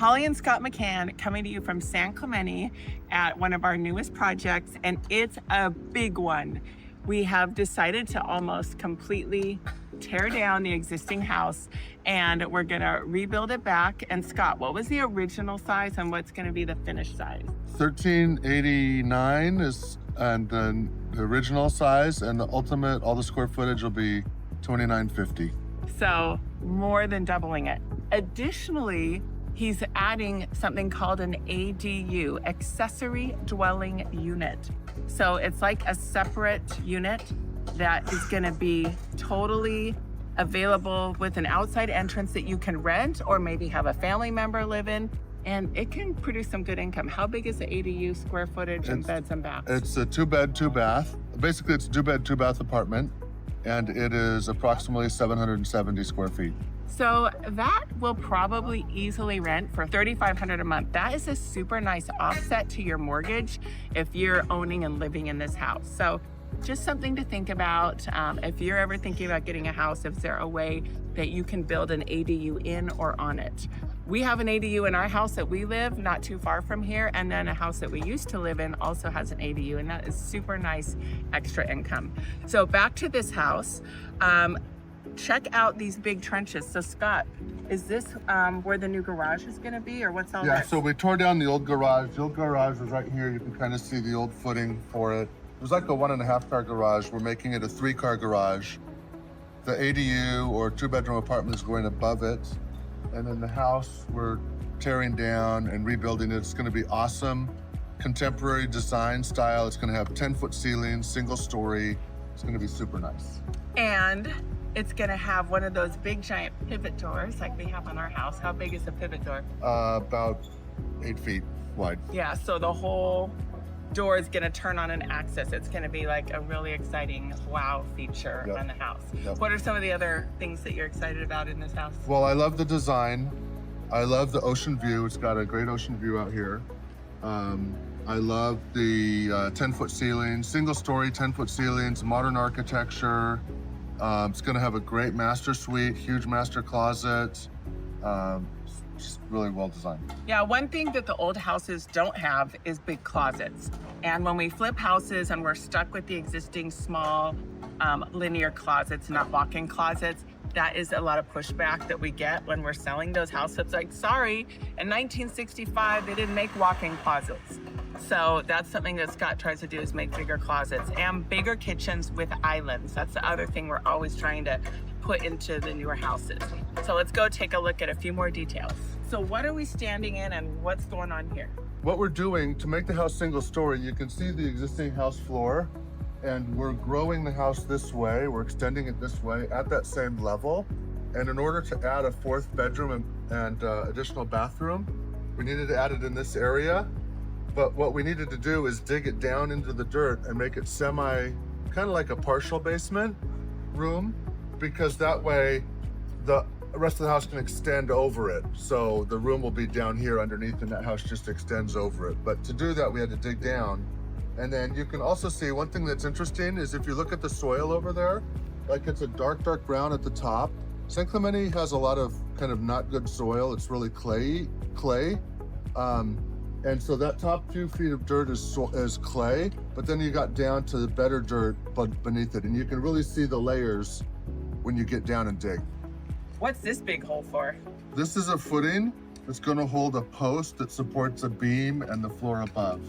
Holly and Scott McKhann coming to you from San Clemente at one of our newest projects, and it's a big one. We have decided to almost completely tear down the existing house and we're gonna rebuild it back. And Scott, what was the original size and what's gonna be the finished size? 1389 is and then the original size, and the ultimate, all the square footage will be 2950. So more than doubling it. Additionally, he's adding something called an ADU, accessory dwelling unit. So it's like a separate unit that is gonna be totally available with an outside entrance that you can rent or maybe have a family member live in, and it can produce some good income. How big is the ADU square footage and beds and baths? It's a 2-bed, 2-bath. Basically, it's a 2-bed, 2-bath apartment, and it is approximately 770 square feet. So that will probably easily rent for $3,500 a month. That is a super nice offset to your mortgage if you're owning and living in this house. So just something to think about. If you're ever thinking about getting a house, is there a way that you can build an ADU in or on it? We have an ADU in our house that we live not too far from here, and then a house that we used to live in also has an ADU, and that is super nice extra income. So back to this house. Check out these big trenches. So Scott, is this where the new garage is gonna be, or what's all that? Yeah, so we tore down the old garage. The old garage was right here. You can kind of see the old footing for it. It was like a 1.5 car garage. We're making it a 3-car garage. The ADU or 2-bedroom apartment is going above it. And then the house we're tearing down and rebuilding it. It's gonna be awesome. Contemporary design style. It's gonna have 10-foot ceilings, single story. It's gonna be super nice. And it's gonna have one of those big giant pivot doors like we have on our house. How big is the pivot door? About 8 feet wide. Yeah, so the whole door is gonna turn on an axis. It's gonna be like a really exciting wow feature on the house. Yep. What are some of the other things that you're excited about in this house? Well, I love the design. I love the ocean view. It's got a great ocean view out here. I love the 10-foot ceilings, single story 10-foot ceilings, modern architecture. It's gonna have a great master suite, huge master closet. Just really well designed. Yeah, one thing that the old houses don't have is big closets. And when we flip houses and we're stuck with the existing small linear closets, not walk-in closets, that is a lot of pushback that we get when we're selling those houses. It's like, sorry, in 1965, they didn't make walk-in closets. So that's something that Scott tries to do, is make bigger closets and bigger kitchens with islands. That's the other thing we're always trying to put into the newer houses. So let's go take a look at a few more details. So what are we standing in and what's going on here? What we're doing to make the house single story, you can see the existing house floor, and we're growing the house this way. We're extending it this way at that same level. And in order to add a 4th bedroom and additional bathroom, we needed to add it in this area. But what we needed to do is dig it down into the dirt and make it kind of like a partial basement room, because that way the rest of the house can extend over it. So the room will be down here underneath and that house just extends over it. But to do that, we had to dig down. And then you can also see one thing that's interesting is if you look at the soil over there, like it's a dark brown at the top. San Clemente has a lot of kind of not good soil. It's really clay. And so that top 2 feet of dirt is clay, but then you got down to the better dirt beneath it. And you can really see the layers when you get down and dig. What's this big hole for? This is a footing that's gonna hold a post that supports a beam and the floor above.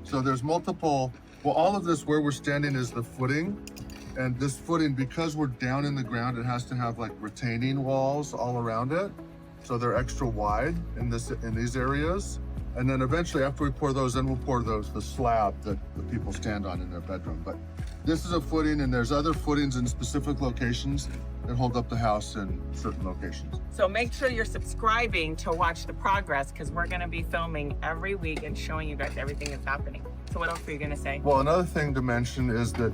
So there's multiple, well, all of this where we're standing is the footing. And this footing, because we're down in the ground, it has to have like retaining walls all around it. So they're extra wide in these areas. And then eventually after we pour those in, we'll pour the slab that the people stand on in their bedroom. But this is a footing, and there's other footings in specific locations that hold up the house in certain locations. So make sure you're subscribing to watch the progress, because we're gonna be filming every week and showing you guys everything that's happening. So what else were you gonna say? Well, another thing to mention is that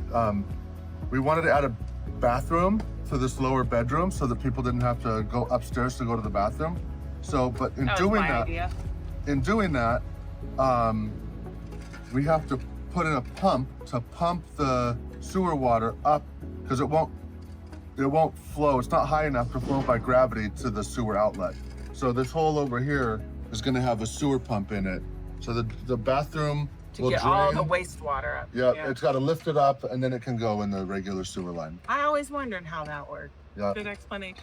we wanted to add a bathroom to this lower bedroom so that people didn't have to go upstairs to go to the bathroom. So, but in doing that, we have to put in a pump to pump the sewer water up, because it won't flow. It's not high enough to flow by gravity to the sewer outlet. So this hole over here is going to have a sewer pump in it. So the bathroom To will get drain. all the wastewater up. Yeah, it's got to lift it up and then it can go in the regular sewer line. I always wondered how that worked. Yeah. Good explanation.